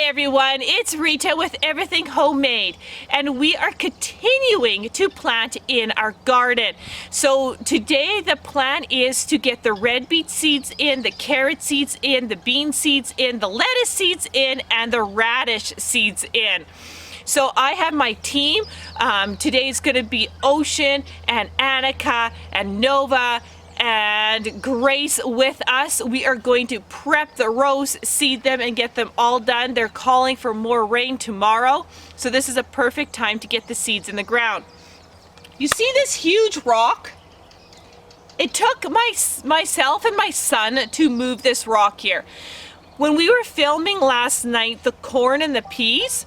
everyone, it's Rita with Everything Homemade, and we are continuing to plant in our garden. So today the plan is to get the red beet seeds in, the carrot seeds in, the bean seeds in, the lettuce seeds in, and the radish seeds in. So I have my team. Today's going to be Ocean and Annika and Nova and Grace with us. We are going to prep the rows, seed them, and get them all done. They're calling for more rain tomorrow, so this is a perfect time to get the seeds in the ground. You see this huge rock? It took myself and my son to move this rock here. When we were filming last night the corn and the peas,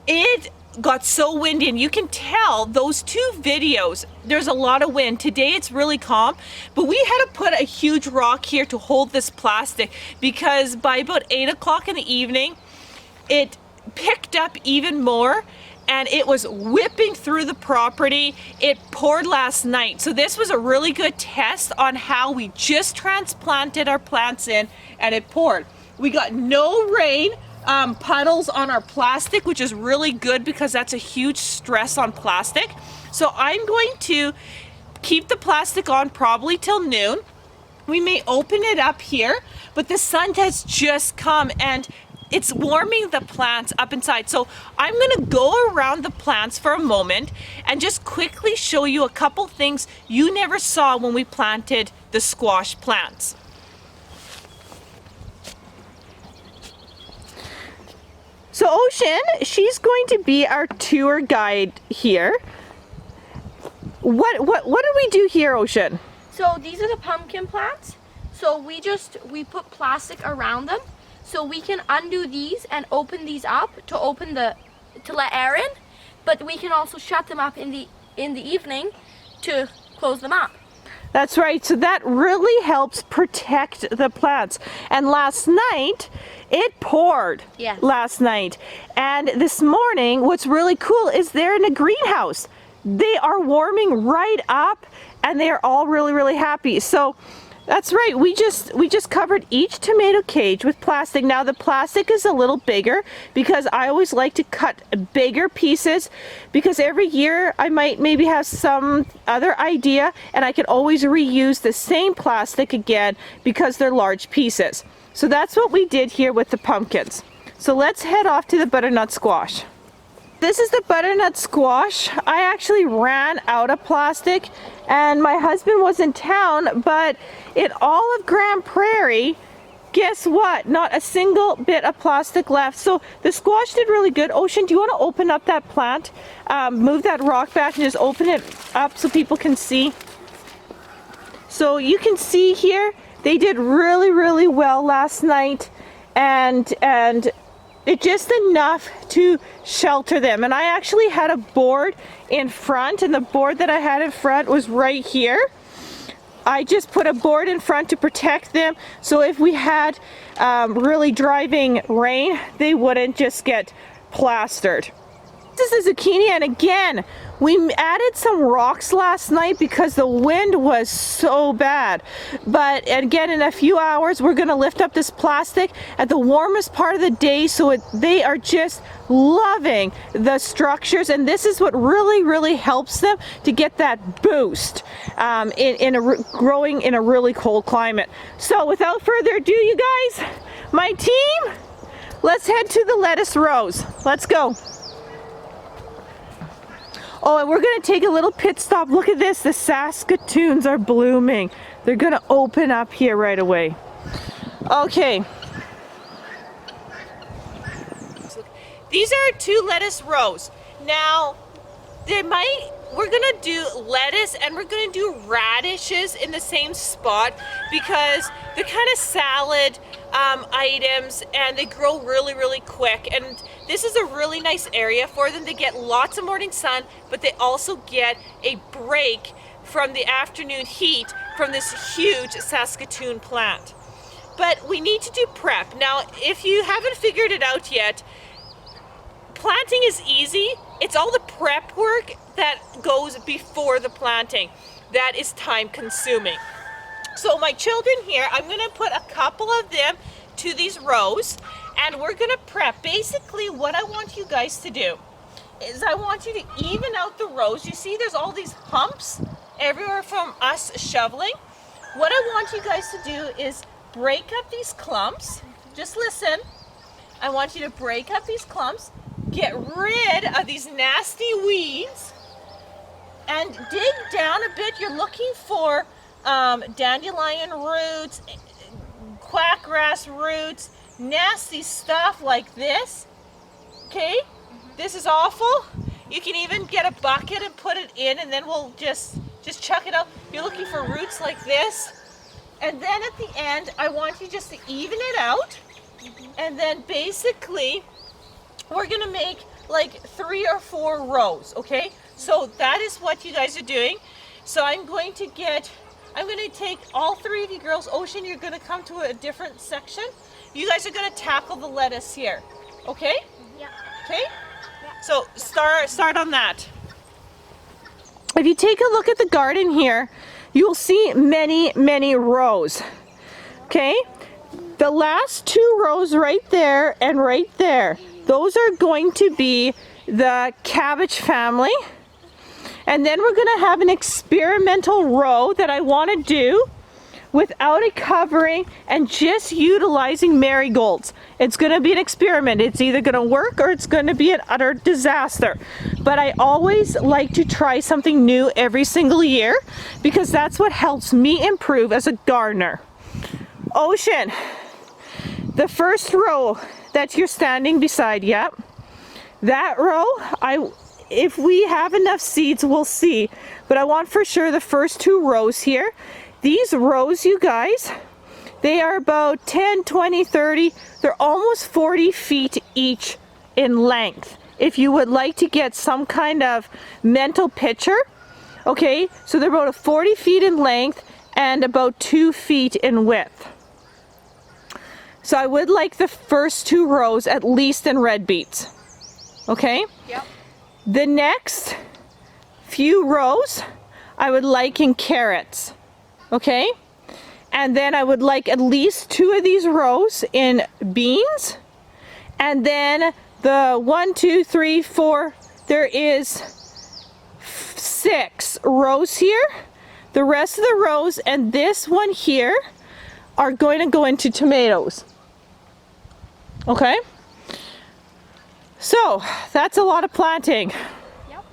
it got so windy, and you can tell those two videos, there's a lot of wind. Today it's really calm, but we had to put a huge rock here to hold this plastic because by about 8 o'clock in the evening it picked up even more and it was whipping through the property. It poured last night, so this was a really good test on how we just transplanted our plants in and it poured. We got no rain puddles on our plastic, which is really good because that's a huge stress on plastic. So I'm going to keep the plastic on probably till noon. We may open it up here, but the sun has just come and it's warming the plants up inside. So I'm going to go around the plants for a moment and just quickly show you a couple things you never saw when we planted the squash plants. So Ocean, she's going to be our tour guide here. What do we do here, Ocean? So these are the pumpkin plants. So we put plastic around them so we can undo these and open these up to let air in, but we can also shut them up in the evening to close them up. That's right. So that really helps protect the plants. And last night, it poured. Yes. Last night. And this morning, what's really cool is they're in a greenhouse. They are warming right up and they're all really, really happy. So that's right. We just covered each tomato cage with plastic. Now the plastic is a little bigger because I always like to cut bigger pieces because every year I might maybe have some other idea and I can always reuse the same plastic again because they're large pieces. So that's what we did here with the pumpkins. So let's head off to the butternut squash. This is the butternut squash. I actually ran out of plastic and my husband was in town, but in all of Grand Prairie, guess what? Not a single bit of plastic left. So the squash did really good. Ocean, do you want to open up that plant? Move that rock back and just open it up so people can see. So you can see here, they did really, really well last night and it's just enough to shelter them. And I actually had a board in front, and the board that I had in front was right here. I just put a board in front to protect them, so if we had really driving rain, they wouldn't just get plastered. This is a zucchini, and again, we added some rocks last night because the wind was so bad. But again, in a few hours, we're going to lift up this plastic at the warmest part of the day, so they are just loving the structures, and this is what really, really helps them to get that boost growing in a really cold climate. So without further ado, you guys, my team, let's head to the lettuce rows. Let's go. Oh, and we're going to take a little pit stop. Look at this. The Saskatoons are blooming. They're going to open up here right away. Okay. These are 2 lettuce rows. Now, we're going to do lettuce and we're going to do radishes in the same spot because they're kind of salad items and they grow really, really quick. And this is a really nice area for them. They get lots of morning sun, but they also get a break from the afternoon heat from this huge Saskatoon plant. But we need to do prep. Now, if you haven't figured it out yet, planting is easy. It's all the prep work that goes before the planting that is time consuming. So my children here, I'm going to put a couple of them to these rows, and we're gonna prep. Basically, what I want you guys to do is I want you to even out the rows. You see there's all these humps everywhere from us shoveling. What I want you guys to do is break up these clumps. Just listen. I want you to break up these clumps, get rid of these nasty weeds, and dig down a bit. You're looking for dandelion roots, quackgrass roots, nasty stuff like this. Okay? This is awful. You can even get a bucket and put it in, and then we'll just chuck it out. You're looking for roots like this. And then at the end, I want you just to even it out. And then basically, we're gonna make like 3 or 4 rows, okay? So that is what you guys are doing. So I'm going to take all 3 of you girls. Ocean, you're gonna come to a different section. You guys are gonna tackle the lettuce here, okay? Yeah. Okay? Yeah. So start on that. If you take a look at the garden here, you will see many, many rows, okay? The last 2 rows right there and right there, those are going to be the cabbage family. And then we're going to have an experimental row that I want to do without a covering and just utilizing marigolds. It's going to be an experiment. It's either going to work or it's going to be an utter disaster. But I always like to try something new every single year because that's what helps me improve as a gardener. Ocean, the first row that you're standing beside, yep. That row, if we have enough seeds, we'll see. But I want for sure the first 2 rows here. These rows, you guys, they are about 10, 20, 30. They're almost 40 feet each in length. If you would like to get some kind of mental picture, okay, so they're about 40 feet in length and about 2 feet in width. So I would like the first 2 rows at least in red beets, okay? Yep. The next few rows I would like in carrots, okay? And then I would like at least 2 of these rows in beans. And then the 1, 2, 3, 4, there is 6 rows here. The rest of the rows and this one here are going to go into tomatoes. Okay? So that's a lot of planting. Yep.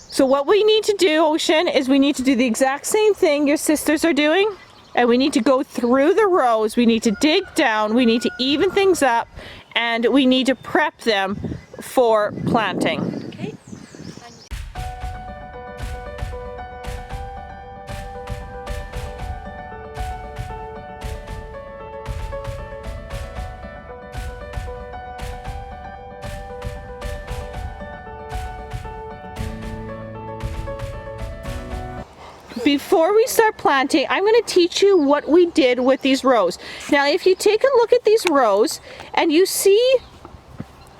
So what we need to do, Ocean, is we need to do the exact same thing your sisters are doing. And we need to go through the rows. We need to dig down. We need to even things up. And we need to prep them for planting. Okay. Before we start planting, I'm going to teach you what we did with these rows. Now, if you take a look at these rows and you see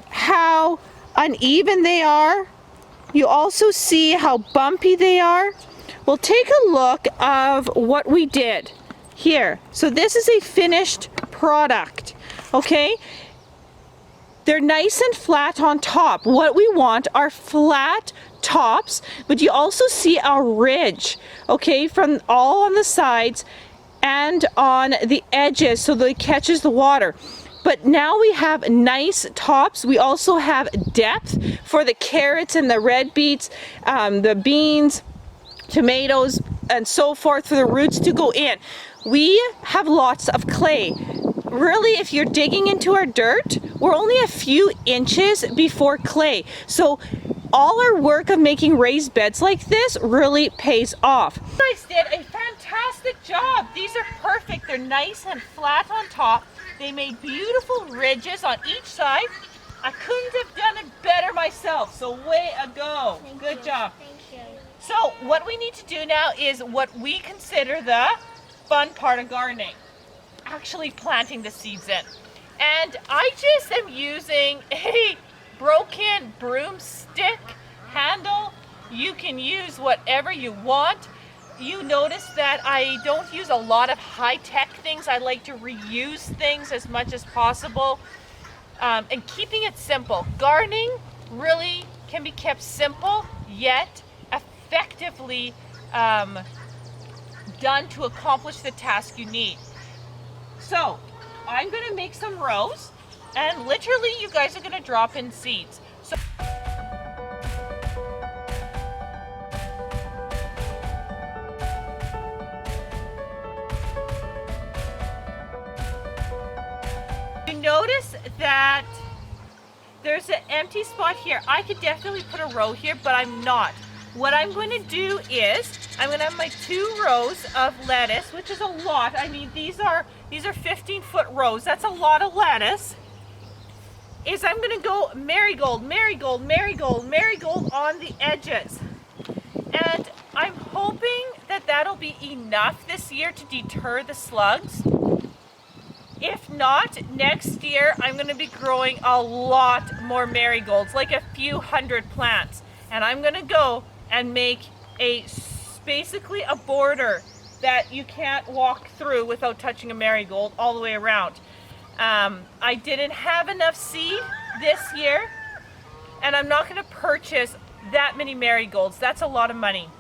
how uneven they are, you also see how bumpy they are. Well, take a look of what we did here. So this is a finished product, okay? They're nice and flat on top. What we want are flat tops, but you also see a ridge, okay, from all on the sides and on the edges so that it catches the water. But now we have nice tops. We also have depth for the carrots and the red beets, the beans, tomatoes, and so forth for the roots to go in. We have lots of clay. Really, if you're digging into our dirt, we're only a few inches before clay. So all our work of making raised beds like this really pays off. You guys did a fantastic job. These are perfect. They're nice and flat on top. They made beautiful ridges on each side. I couldn't have done it better myself, so way to go. Good job. Thank you. So what we need to do now is what we consider the fun part of gardening. Actually planting the seeds in. And I just am using a broken broomstick handle. You can use whatever you want. you notice that I don't use a lot of high-tech things. I like to reuse things as much as possible, and keeping it simple. Gardening really can be kept simple, yet effectively done to accomplish the task you need. So I'm going to make some rows, and literally you guys are going to drop in seeds. So you notice that there's an empty spot here. I could definitely put a row here, but I'm not. What I'm going to do is I'm going to have my 2 rows of lettuce, which is a lot. I mean, these are 15-foot rows. That's a lot of lettuce. Is I'm going to go marigold, marigold, marigold, marigold on the edges. And I'm hoping that that'll be enough this year to deter the slugs. If not, next year I'm going to be growing a lot more marigolds, like a few hundred plants. And I'm going to go and make basically a border that you can't walk through without touching a marigold all the way around. I didn't have enough seed this year, and I'm not going to purchase that many marigolds. That's a lot of money.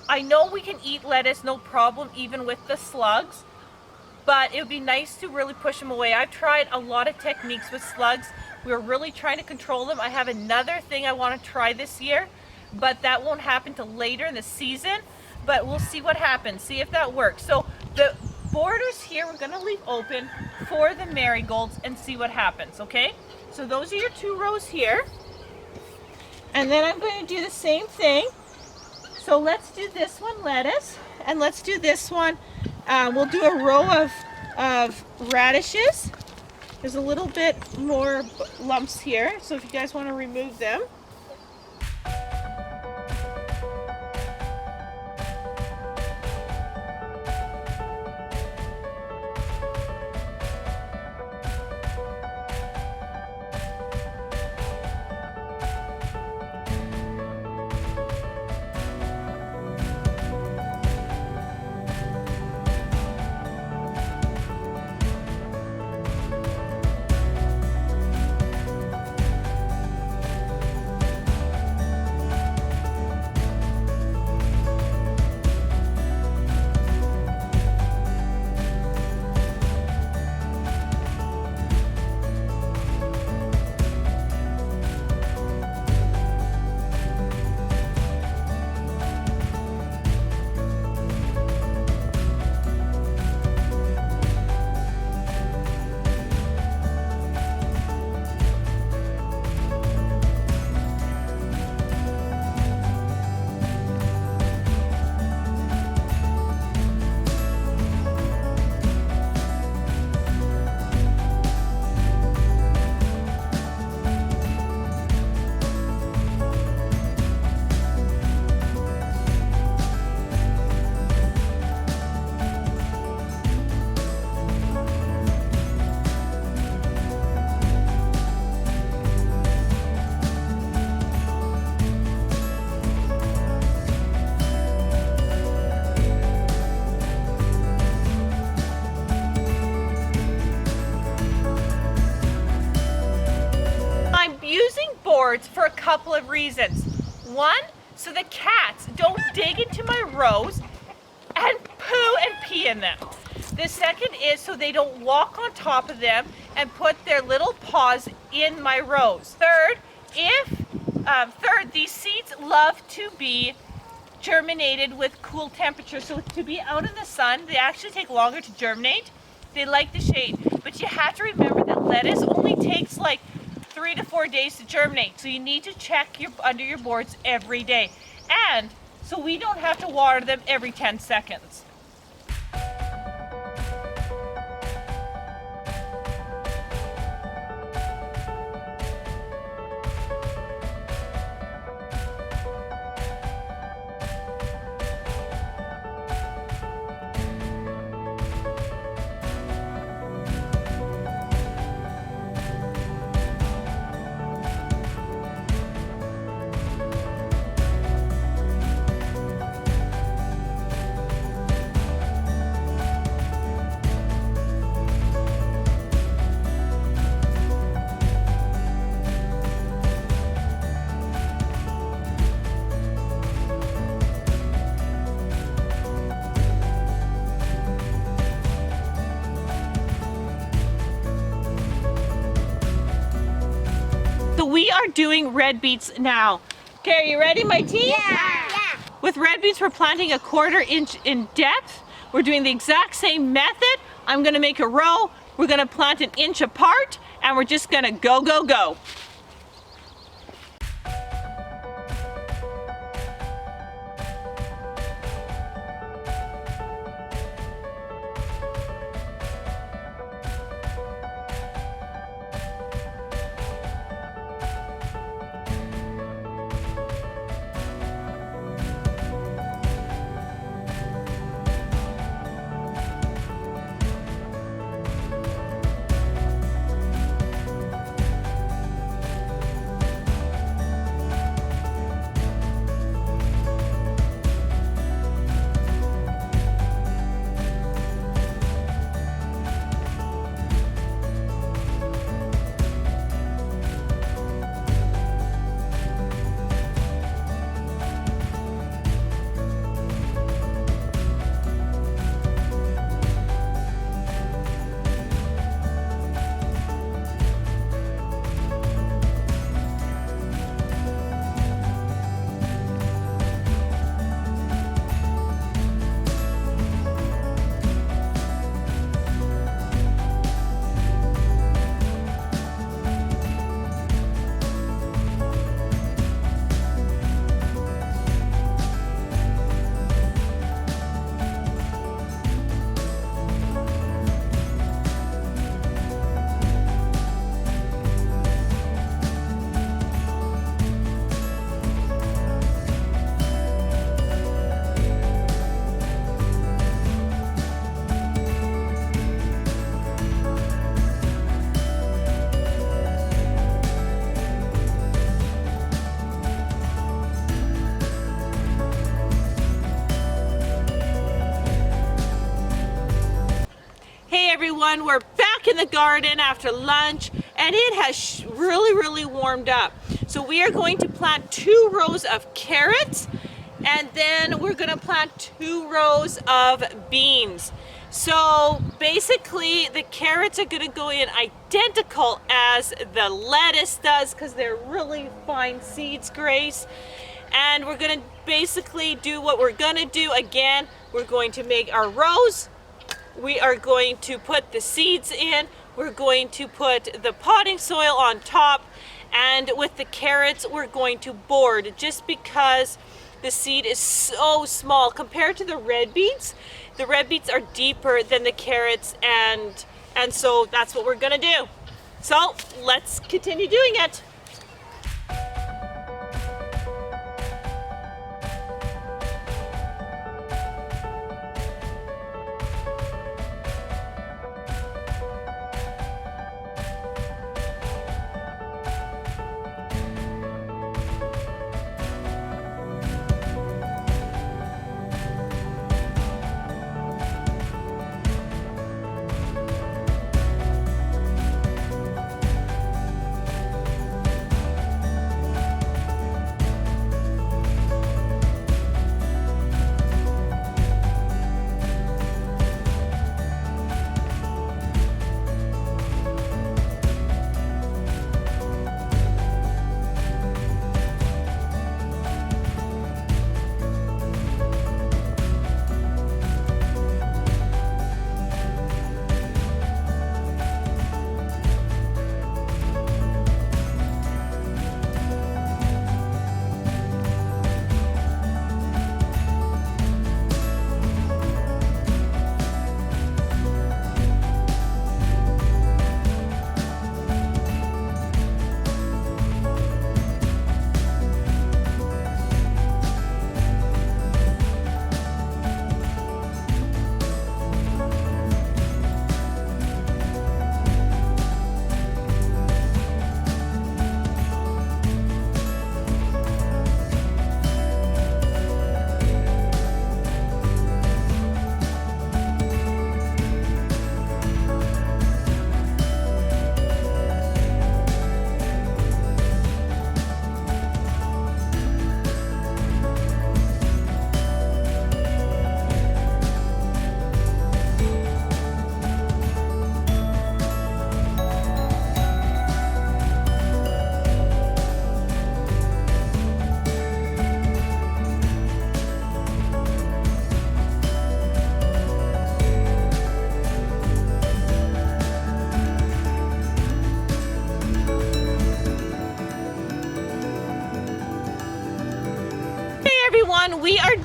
I know we can eat lettuce no problem, even with the slugs, but it would be nice to really push them away. I've tried a lot of techniques with slugs. We're really trying to control them. I have another thing I want to try this year, but that won't happen till later in the season. But we'll see what happens, see if that works. So the borders here we're going to leave open for the marigolds and see what happens, okay? So those are your 2 rows here. And then I'm going to do the same thing. So let's do this one lettuce, and let's do this one. We'll do a row of radishes. There's a little bit more lumps here, so if you guys want to remove them. For a couple of reasons. One, so the cats don't dig into my rows and poo and pee in them. The second is so they don't walk on top of them and put their little paws in my rows. Third, these seeds love to be germinated with cool temperatures. So to be out in the sun, they actually take longer to germinate. They like the shade, but you have to remember that lettuce only takes like 3 to 4 days to germinate. So you need to check under your boards every day. And so we don't have to water them every 10 seconds. doing red beets now. Okay, are you ready, my team? Yeah. With red beets, we're planting 1/4 inch in depth. We're doing the exact same method. I'm gonna make a row. We're gonna plant 1 inch apart, and we're just gonna go, go, go. Everyone, we're back in the garden after lunch, and it has really warmed up. So we are going to plant 2 rows of carrots, and then we're going to plant 2 rows of beans. So basically the carrots are going to go in identical as the lettuce does because they're really fine seeds, Grace. And we're going to basically do what we're going to do again. We're going to make our rows. We are going to put the seeds in. We're going to put the potting soil on top. And with the carrots, we're going to board just because the seed is so small compared to the red beets. The red beets are deeper than the carrots, and so that's what we're gonna do. So let's continue doing it.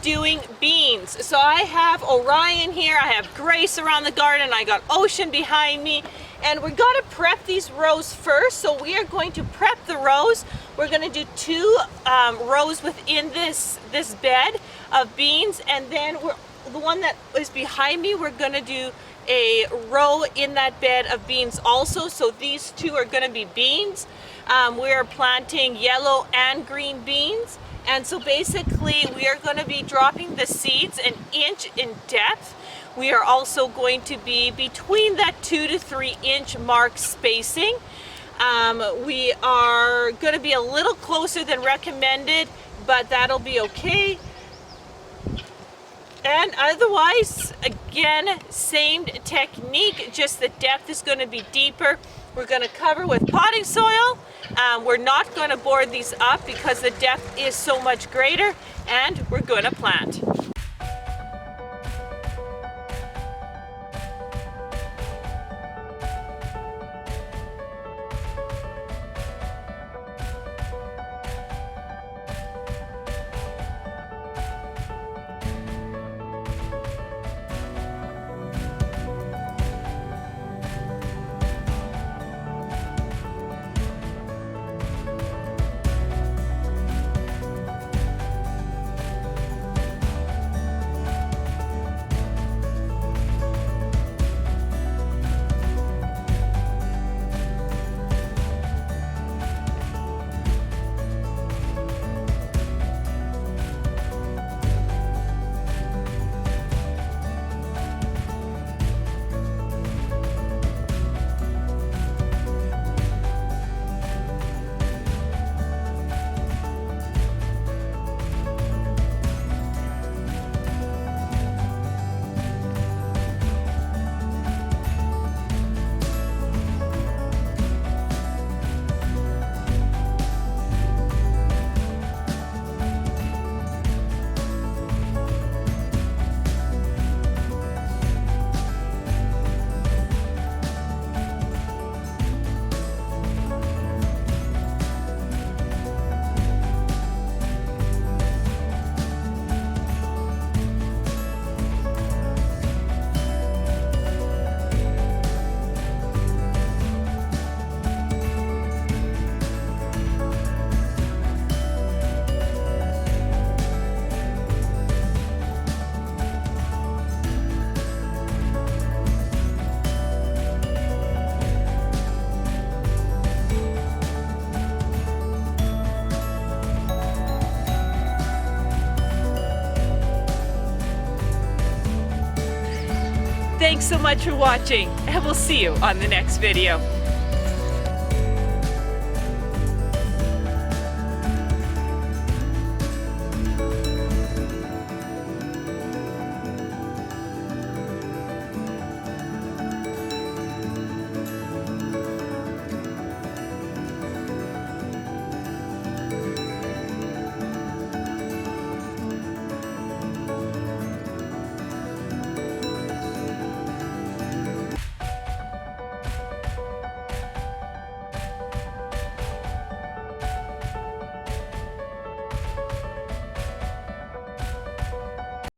doing beans. So I have Orion here, I have Grace around the garden, I got Ocean behind me, and we're gonna prep these rows first. So we are going to prep the rows. We're gonna do 2 rows within this bed of beans, and then the one that is behind me, we're gonna do a row in that bed of beans also. So these 2 are gonna be beans. We are planting yellow and green beans. And so basically we are going to be dropping the seeds an inch in depth. We are also going to be between that 2 to 3 inch mark spacing. We are going to be a little closer than recommended, but that'll be okay. And otherwise, again, same technique, just the depth is going to be deeper. We're going to cover with potting soil. We're not going to board these up because the depth is so much greater, and we're going to plant. Thanks so much for watching, and we'll see you on the next video.